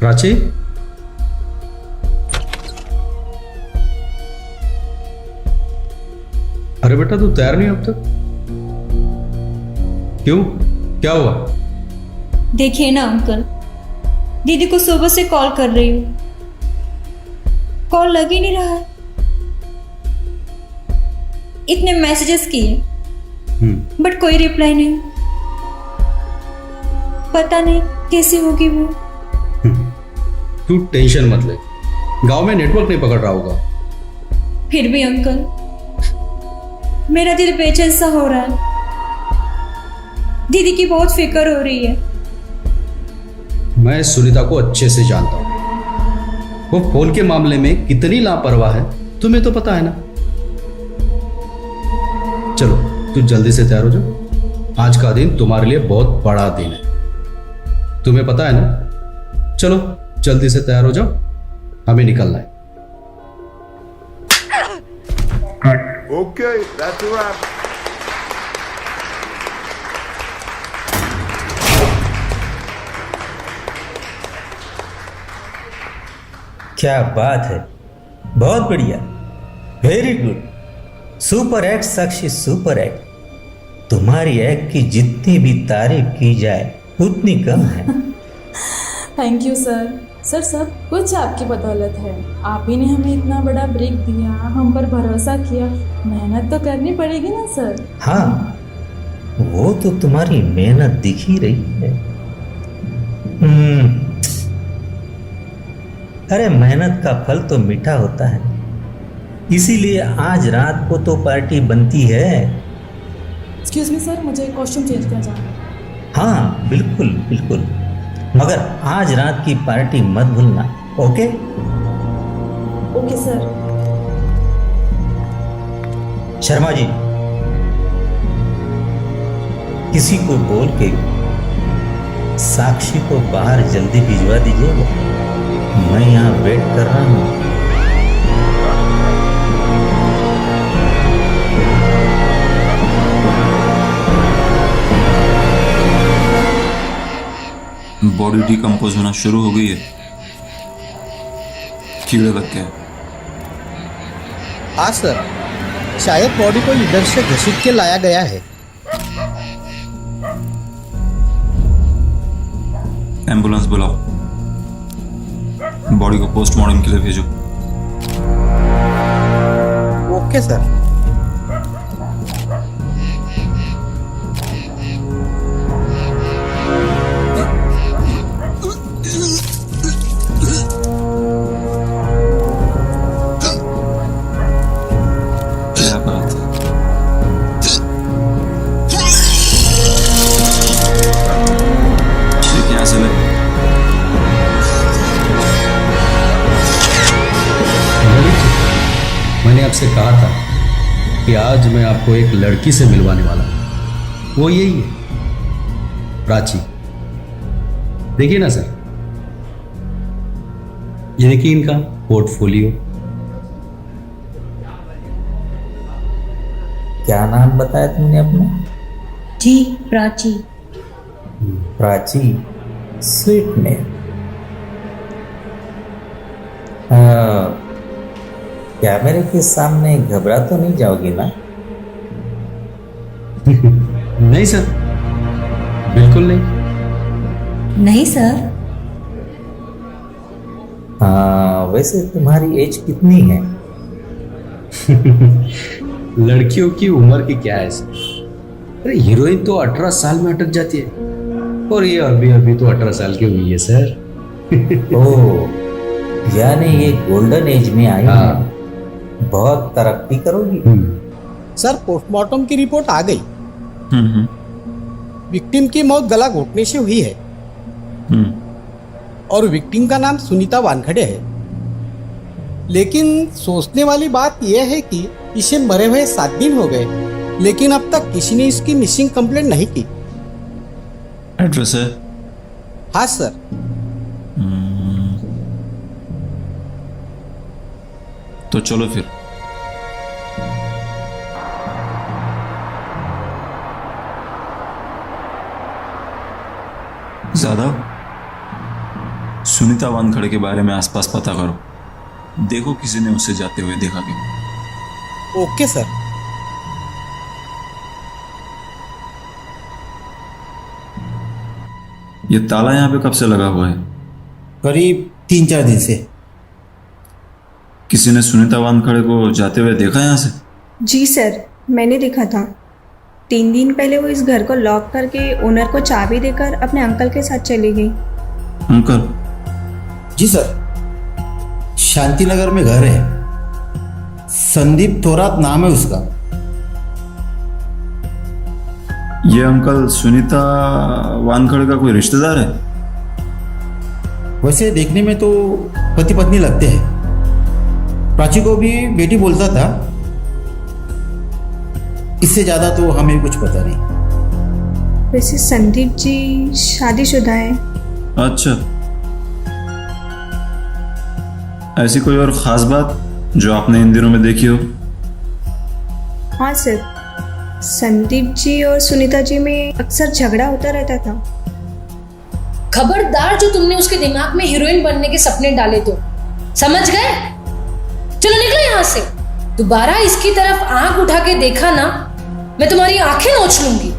प्राची, अरे बेटा तू तैयार नहीं अब तक? क्यों, क्या हुआ? देखिए ना अंकल, दीदी को सुबह से कॉल कर रही हूँ, कॉल लग ही नहीं रहा है। इतने मैसेजेस किए बट कोई रिप्लाई नहीं। पता नहीं कैसी होगी वो। तू टेंशन मत ले, गांव में नेटवर्क नहीं पकड़ रहा होगा। फिर भी अंकल, मेरा दिल बेचैन सा हो रहा है। दीदी की बहुत फिक्र हो रही है। मैं सुनीता को अच्छे से जानता हूं। वो फोन के मामले में कितनी लापरवाह है तुम्हें तो पता है ना। चलो तू जल्दी से तैयार हो जा, आज का दिन तुम्हारे लिए बहुत बड़ा दिन है, तुम्हें पता है ना। चलो जल्दी से तैयार हो जाओ, हमें निकलना है। Okay, that's a wrap. क्या बात है, बहुत बढ़िया, वेरी गुड, सुपर एक्ट साक्षी, सुपर एक्ट। तुम्हारी एक्ट की जितनी भी तारीफ की जाए उतनी कम है। Thank you sir. सर सब कुछ आपकी बदौलत है। आप ही ने हमें इतना बड़ा ब्रेक दिया, हम पर भरोसा किया, मेहनत तो करनी पड़ेगी ना सर। हाँ, वो तो तुम्हारी मेहनत दिख ही रही है। अरे मेहनत का फल तो मीठा होता है, इसीलिए आज रात को तो पार्टी बनती है। एक्सक्यूज मी सर, मुझे कॉस्ट्यूम चेंज करना है। हाँ बिल्कुल बिल्कुल, मगर आज रात की पार्टी मत भूलना। Okay okay sir. Sharma ji, किसी को बोल के साक्षी को बाहर जल्दी भिजवा दीजिएगा, मैं यहाँ वेट कर रहा हूँ। बॉडी डिकम्पोज होना शुरू हो गई है, कीड़े लग गए। हाँ सर, शायद बॉडी को इधर से घसीट के लाया गया है। एम्बुलेंस बुलाओ, बॉडी को पोस्टमार्टम के लिए भेजो। Okay sir. क्या बात है, ये क्या से लगे? मैंने आपसे कहा था कि आज मैं आपको एक लड़की से मिलवाने वाला हूं, वो यही है, प्राची। देखिए ना सर, ये देखिए इनका पोर्टफोलियो। क्या नाम बताया तुमने अपना? जी प्राची। Prachi, sweet name. कैमरे के सामने घबरा तो नहीं जाओगी ना? नहीं सर, बिल्कुल नहीं। नहीं सर। हाँ, वैसे तुम्हारी एज कितनी है? लड़कियों की उम्र की क्या है सर? अरे हीरोइन तो 18 साल में अटक जाती है, और ये अभी अभी तो 18 साल की हुई है सर। ओह, यानी ये गोल्डन एज में आई हाँ। है, बहुत तरक्की करोगी। सर पोस्टमार्टम की रिपोर्ट आ गई। विक्टिम की मौत गला घोटने से हुई है और विक्टिम का नाम सुनीता वानखड़े है। लेकिन सोचने वाली बात यह है कि इसे मरे हुए 7 दिन हो गए, लेकिन अब तक किसी ने इसकी मिसिंग कंप्लेंट नहीं की। एड्रेस है? हाँ सर। तो चलो फिर। ज्यादा सुनीता वानखड़े के बारे में आसपास पता करो, देखो किसी ने उसे जाते हुए देखा क्या। Okay sir. ये ताला यहाँ पे कब से लगा हुआ है? करीब 3-4 दिन से। किसी ने सुनीता वानखड़े को जाते हुए देखा यहाँ से? जी सर, मैंने देखा था। 3 दिन पहले वो इस घर को लॉक करके ओनर को चाबी देकर अपने अंकल के साथ चली गई। अंकल? जी सर, शांतिनगर में घर है, संदीप थोरात नाम है उसका। ये अंकल सुनीता वानखड़े का कोई रिश्तेदार है? वैसे देखने में तो पति पत्नी लगते हैं। प्राची को भी बेटी बोलता था। इससे ज्यादा तो हमें कुछ पता नहीं। वैसे संदीप जी शादीशुदा है। अच्छा, ऐसी कोई और खास बात जो आपने इन दिनों में देखी हो? हाँ सर, संदीप जी और सुनीता जी में अक्सर झगड़ा होता रहता था। खबरदार जो तुमने उसके दिमाग में हीरोइन बनने के सपने डाले तो, समझ गए? चलो निकलो यहाँ से। दोबारा इसकी तरफ आंख उठा के देखा ना, मैं तुम्हारी आंखें नोच लूंगी।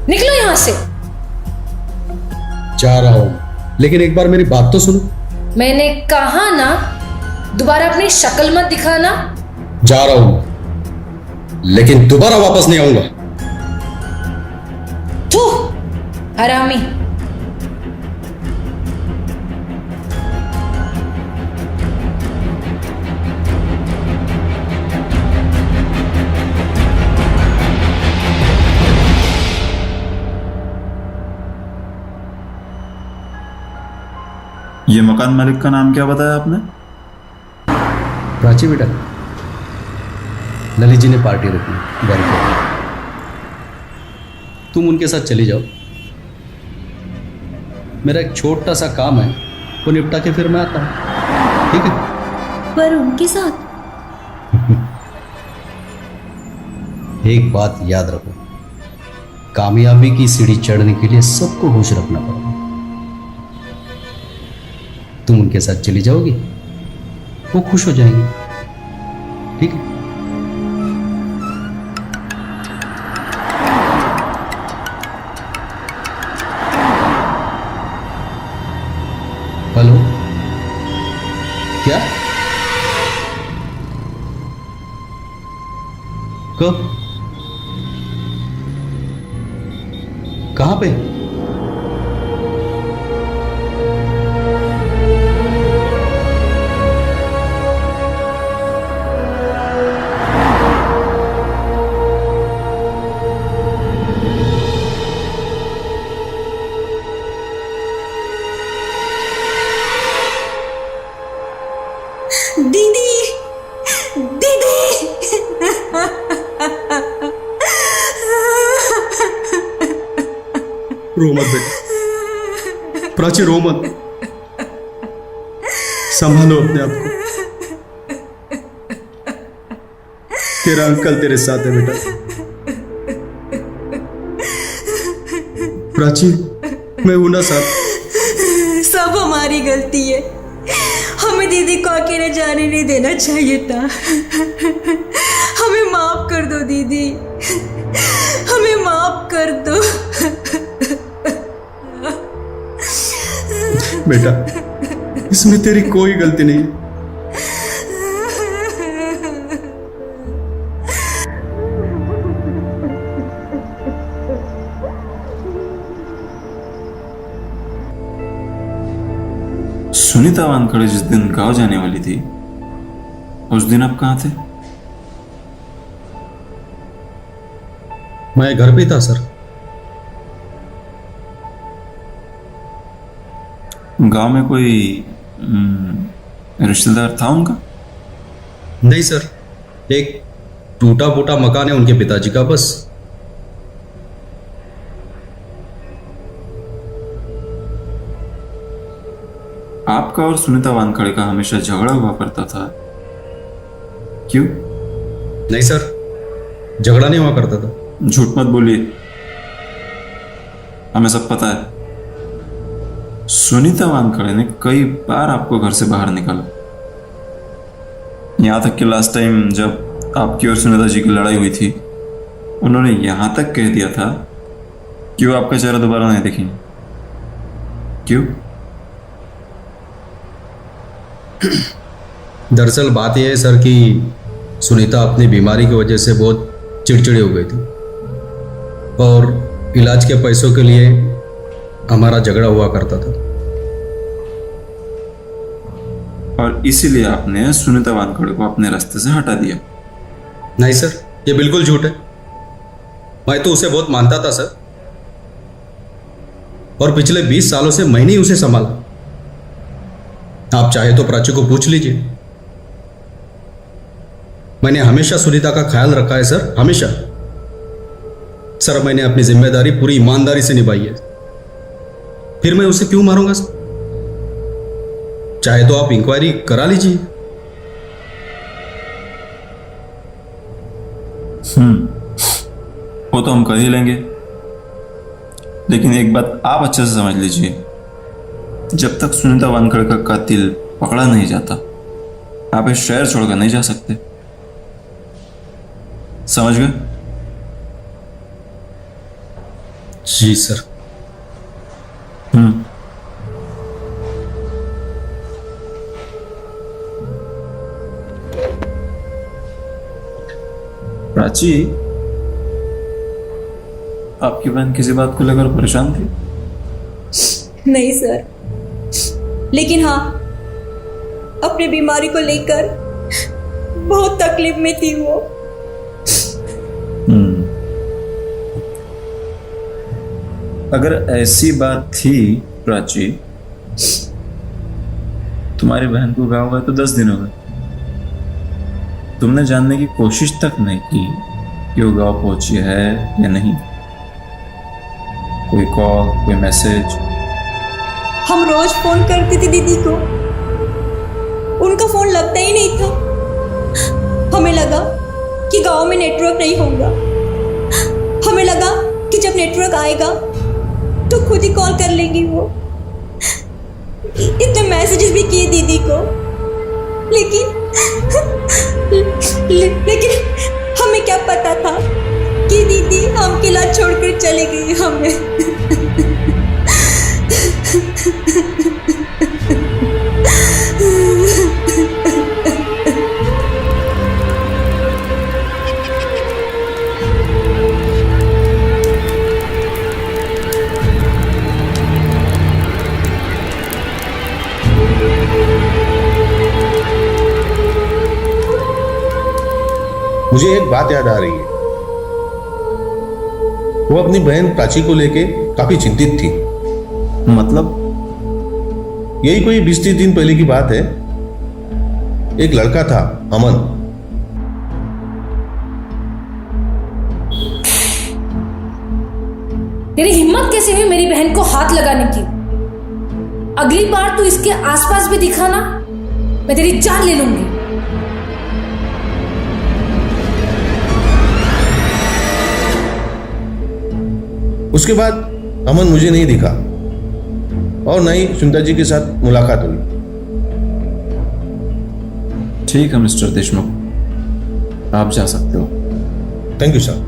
निकलो यहाँ से। जा रहा हूं, लेकिन एक बार मेरी बात तो सुनो। मैंने कहा ना, दोबारा अपनी शक्ल मत दिखाना। जा रहा हूं, लेकिन दोबारा वापस नहीं आऊंगा। थू, हरामी। ये मकान मालिक का नाम क्या बताया आपने? प्राची बेटा, ललित जी ने पार्टी रखी घर पे, तुम उनके साथ चली जाओ। मेरा एक छोटा सा काम है, वो निपटा के फिर मैं आता हूं, ठीक है? पर उनके साथ? एक बात याद रखो, कामयाबी की सीढ़ी चढ़ने के लिए सबको खुश रखना पड़ेगा। तुम उनके साथ चली जाओगी, वो खुश हो जाएंगे, ठीक है? हेलो, क्या? कब? कहां पे? दीदी, दीदी। रो मत बेटा, प्राची रो मत, संभालो अपने आप को। तेरा अंकल तेरे साथ है बेटा। प्राची, मैं हूं ना साथ। सब हमारी गलती है, हमें दीदी को अकेले जाने नहीं देना चाहिए था। हमें माफ कर दो दीदी, हमें माफ कर दो। बेटा, इसमें तेरी कोई गलती नहीं है। सुनीता वानखड़े जिस दिन गांव जाने वाली थी, उस दिन आप कहां थे? मैं घर पे था सर। गांव में कोई रिश्तेदार था उनका? नहीं सर, एक टूटा फूटा मकान है उनके पिताजी का, बस। आपका और सुनीता वानखड़े का हमेशा झगड़ा हुआ करता था, क्यों? नहीं सर, झगड़ा नहीं हुआ करता था। झूठ मत बोलिए, हमें सब पता है। सुनीता वानखड़े ने कई बार आपको घर से बाहर निकाला, यहां तक कि लास्ट टाइम जब आपकी और सुनीता जी की लड़ाई हुई थी, उन्होंने यहां तक कह दिया था कि वो आपका चेहरा दोबारा नहीं देखेंगे। क्यों? दरअसल बात यह है सर कि सुनीता अपनी बीमारी की वजह से बहुत चिड़चिड़ी हो गई थी और इलाज के पैसों के लिए हमारा झगड़ा हुआ करता था। और इसीलिए आपने सुनीता वानखड़े को अपने रास्ते से हटा दिया। नहीं सर, ये बिल्कुल झूठ है। मैं तो उसे बहुत मानता था सर, और पिछले 20 सालों से मैंने ही उसे संभाला। आप चाहे तो प्राची को पूछ लीजिए। मैंने हमेशा सुनीता का ख्याल रखा है सर, हमेशा। सर मैंने अपनी जिम्मेदारी पूरी ईमानदारी से निभाई है, फिर मैं उसे क्यों मारूंगा सर? चाहे तो आप इंक्वायरी करा लीजिए। वो तो हम कर ही लेंगे, लेकिन एक बात आप अच्छे से समझ लीजिए, जब तक सुनीता वानखड़े का कातिल पकड़ा नहीं जाता, आप इस शहर छोड़कर नहीं जा सकते। समझ गए? जी सर। प्राची, आपकी बहन किसी बात को लेकर परेशान थी? नहीं सर, लेकिन हाँ, अपनी बीमारी को लेकर बहुत तकलीफ में थी वो। अगर ऐसी बात थी प्राची, तुम्हारी बहन को गाँव गए तो 10 दिन हो गए, तुमने जानने की कोशिश तक नहीं की कि वो गाँव पहुंची है या नहीं। कोई कॉल, कोई मैसेज? हम रोज फोन करते थे दीदी को, उनका फोन लगता ही नहीं था। हमें लगा कि गांव में नेटवर्क नहीं होगा। हमें लगा कि जब नेटवर्क आएगा तो खुद ही कॉल कर लेंगी वो। इतने मैसेजेस भी किए दीदी को, लेकिन हमें क्या पता था कि दीदी हम किला छोड़कर चली गई हमें। मुझे एक बात याद आ रही है। वो अपनी बहन प्राची को लेके काफी चिंतित थी। मतलब? यही कोई 20-30 दिन पहले की बात है। एक लड़का था, अमन। तेरी हिम्मत कैसे हुई मेरी बहन को हाथ लगाने की? अगली बार तू इसके आसपास भी दिखा ना, मैं तेरी जान ले लूंगी। उसके बाद अमन मुझे नहीं दिखा और न ही सुनीता जी के साथ मुलाकात हुई। ठीक है मिस्टर देशमुख, आप जा सकते हो। Thank you sir.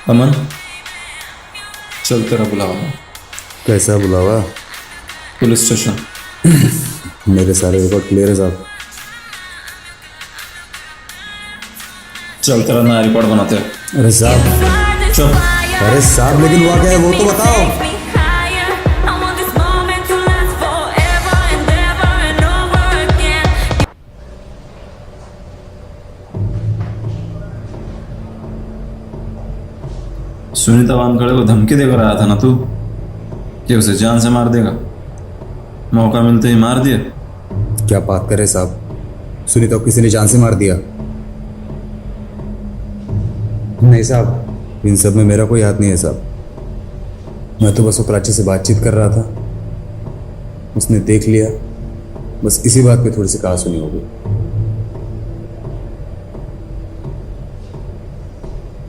अमन, चल तेरा बुलावा। कैसा बुलावा? Police station. मेरे सारे रिकॉर्ड क्लियर है साहब। चल तेरा नया रिकॉर्ड बनाते हैं। अरे साहब, चल। अरे साहब, लेकिन हुआ क्या है वो तो बताओ। सुनीता वानखड़े को धमकी देकर आया था ना तू, कि उसे जान से मार देगा। मौका मिलते ही मार दिया? क्या बात करे साहब, सुनीता को किसी ने जान से मार दिया? नहीं साहब, इन सब में मेरा कोई हाथ नहीं है साहब। मैं तो बस वो प्राची से बातचीत कर रहा था, उसने देख लिया, बस इसी बात पे थोड़ी सी कहासुनी हो गई।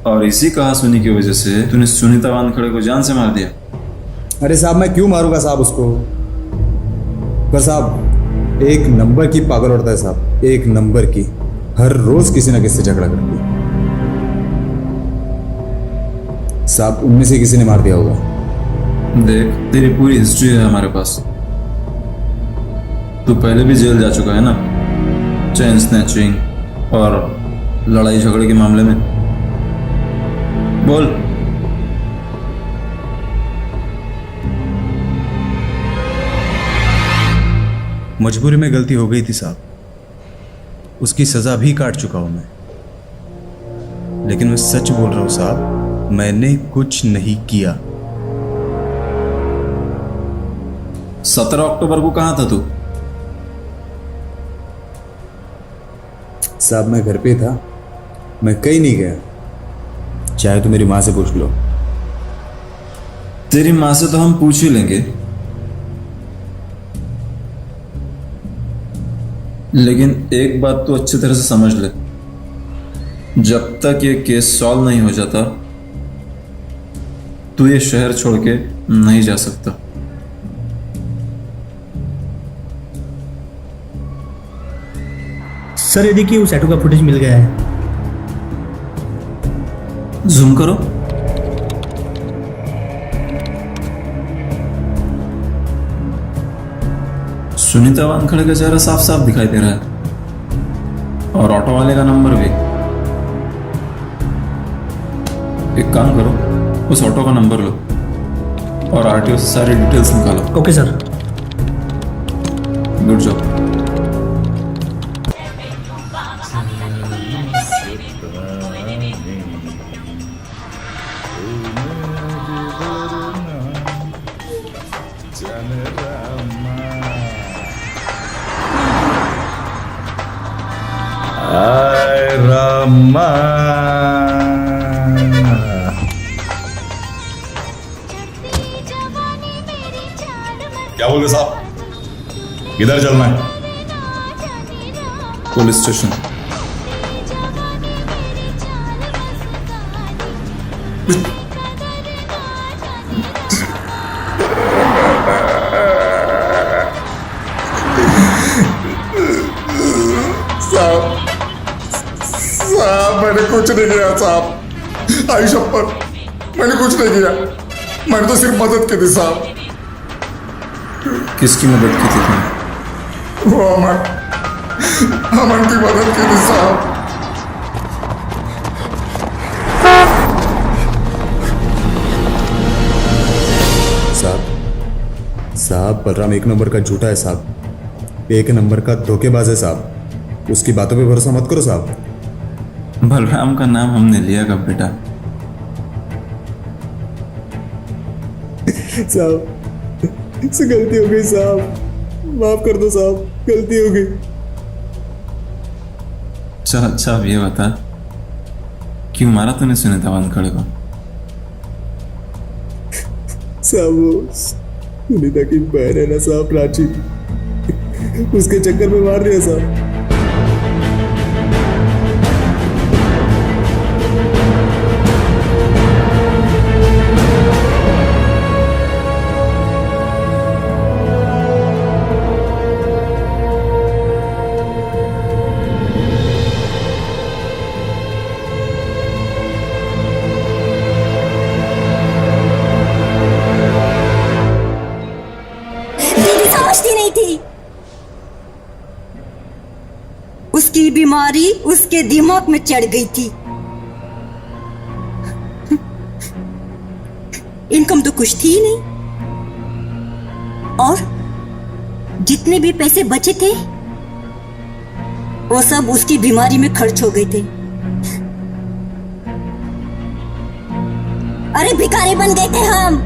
और इसी कहासुनी की वजह से तूने सुनीता वानखड़े को जान से मार दिया? अरे साहब, मैं क्यों मारूंगा साहब उसको? पर साहब, एक नंबर की पागल औरत है साहब, एक नंबर की। हर रोज किसी ना किसी से झगड़ा करती है साहब। उनमें से किसी ने मार दिया होगा। देख, तेरी पूरी हिस्ट्री है हमारे पास। तू पहले भी जेल जा चुका है ना, चेन स्नैचिंग और लड़ाई झगड़े के मामले में। बोल। मजबूरी में गलती हो गई थी साहब, उसकी सजा भी काट चुका हूं मैं। लेकिन मैं सच बोल रहा हूं साहब, मैंने कुछ नहीं किया। 17 अक्टूबर को कहां था तू? साहब मैं घर पे था, मैं कहीं नहीं गया। चाहे तो मेरी माँ से पूछ लो। तेरी मां से तो हम पूछ ही लेंगे, लेकिन एक बात तो अच्छी तरह से समझ ले, जब तक ये केस सॉल्व नहीं हो जाता तू ये शहर छोड़ के नहीं जा सकता। सर ये देखिए, उस ऑटो का फुटेज मिल गया है। जूम करो। सुनीता वानखड़े का चेहरा साफ साफ दिखाई दे रहा है, और ऑटो वाले का नंबर भी। एक काम करो, उस ऑटो का नंबर लो और आरटीओ से सारी डिटेल्स निकालो। Okay sir. Good job. Rama, क्या बोल रहे साहब, किधर चलना है? Police station. साहब मैंने कुछ नहीं किया साहब, आई शपथ मैंने कुछ नहीं किया। मैंने तो सिर्फ मदद की थी साहब। किसकी मदद की थी तुमने? वो अमन की मदद की थी साहब। साहब बलराम एक नंबर का झूठा है साहब, एक नंबर का धोखेबाज है साहब। उसकी बातों पे भरोसा मत करो साहब। बलराम का नाम हमने लिया कब बेटा? साहब गलती हो गई साहब, माफ कर दो साहब, गलती हो गई। चल अच्छा, अब ये बता, क्यों मारा तूने सुनीता वानखड़े को? साहब वो सुनीता की बहन है ना साहब, प्राची, उसके चक्कर में मार दिया साहब। उसकी बीमारी उसके दिमाग में चढ़ गई थी। इनकम तो कुछ थी ही नहीं, और जितने भी पैसे बचे थे वो सब उसकी बीमारी में खर्च हो गए थे। अरे भिखारी बन गए थे हम।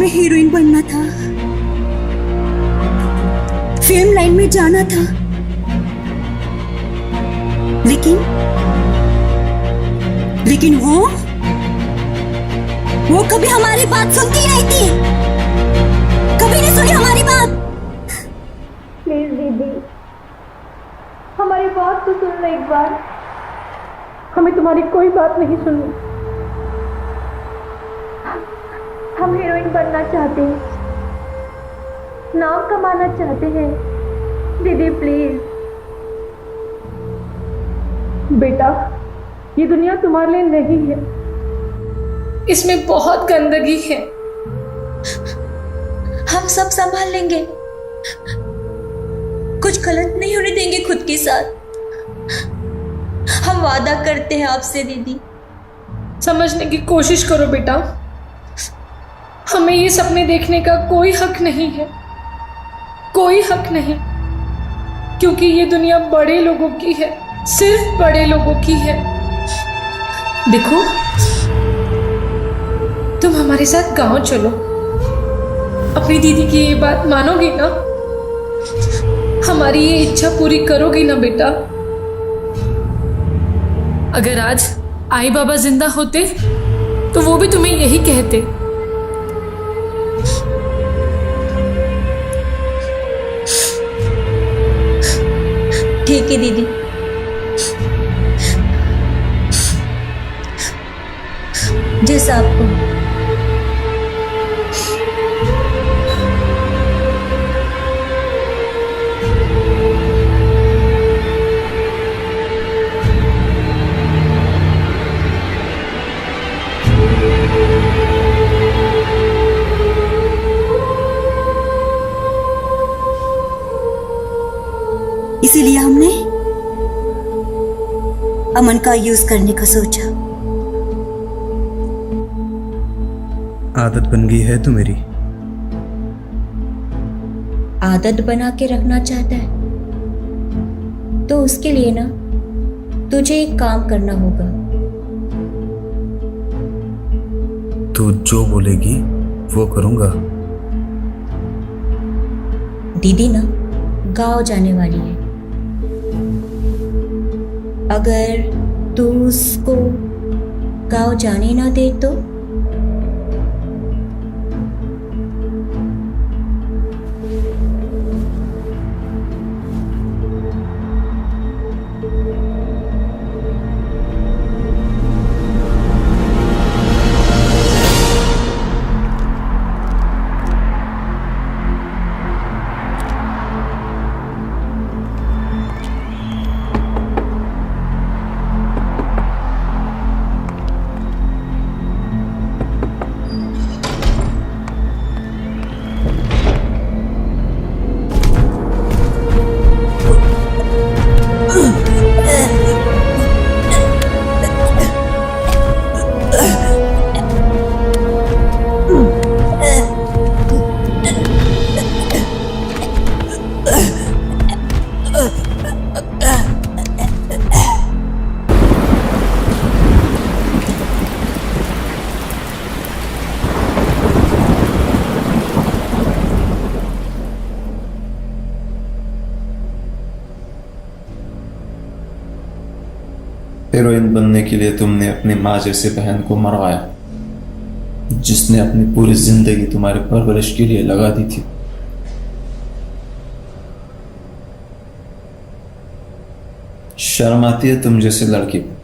हमें हीरोइन बनना था, फिल्म लाइन में जाना था, लेकिन वो कभी हमारी बात सुनती नहीं थी, कभी नहीं सुनी हमारी बात। प्लीज दीदी, हमारी बात तो सुन लो एक बार। हमें तुम्हारी कोई बात नहीं सुननी। हम हीरोइन बनना चाहते हैं, नाम कमाना चाहते हैं। दीदी प्लीज। बेटा, ये दुनिया तुम्हारे लिए नहीं है, इसमें बहुत गंदगी है। हम सब संभाल लेंगे, कुछ गलत नहीं होने देंगे खुद के साथ। हम वादा करते हैं आपसे दीदी। समझने की कोशिश करो बेटा, हमें ये सपने देखने का कोई हक नहीं है, कोई हक नहीं, क्योंकि ये दुनिया बड़े लोगों की है, सिर्फ बड़े लोगों की है। देखो, तुम हमारे साथ गांव चलो, अपनी दीदी की ये बात मानोगी ना? हमारी ये इच्छा पूरी करोगी ना बेटा? अगर आज आई बाबा जिंदा होते तो वो भी तुम्हें यही कहते। ठीक है दीदी, जैसा आपको। इसीलिए हमने अमन का यूज करने का सोचा। आदत बन गई है तो मेरी। आदत बना के रखना चाहता है तो उसके लिए ना तुझे एक काम करना होगा। तू जो बोलेगी वो करूंगा। दीदी ना गांव जाने वाली है, अगर तू उसको गांव जाने ना दे तो? हीरोइन बनने के लिए तुमने अपनी माँ जैसे बहन को मरवाया, जिसने अपनी पूरी जिंदगी तुम्हारे परवरिश के लिए लगा दी थी। शर्म आती है तुम जैसे लड़की को।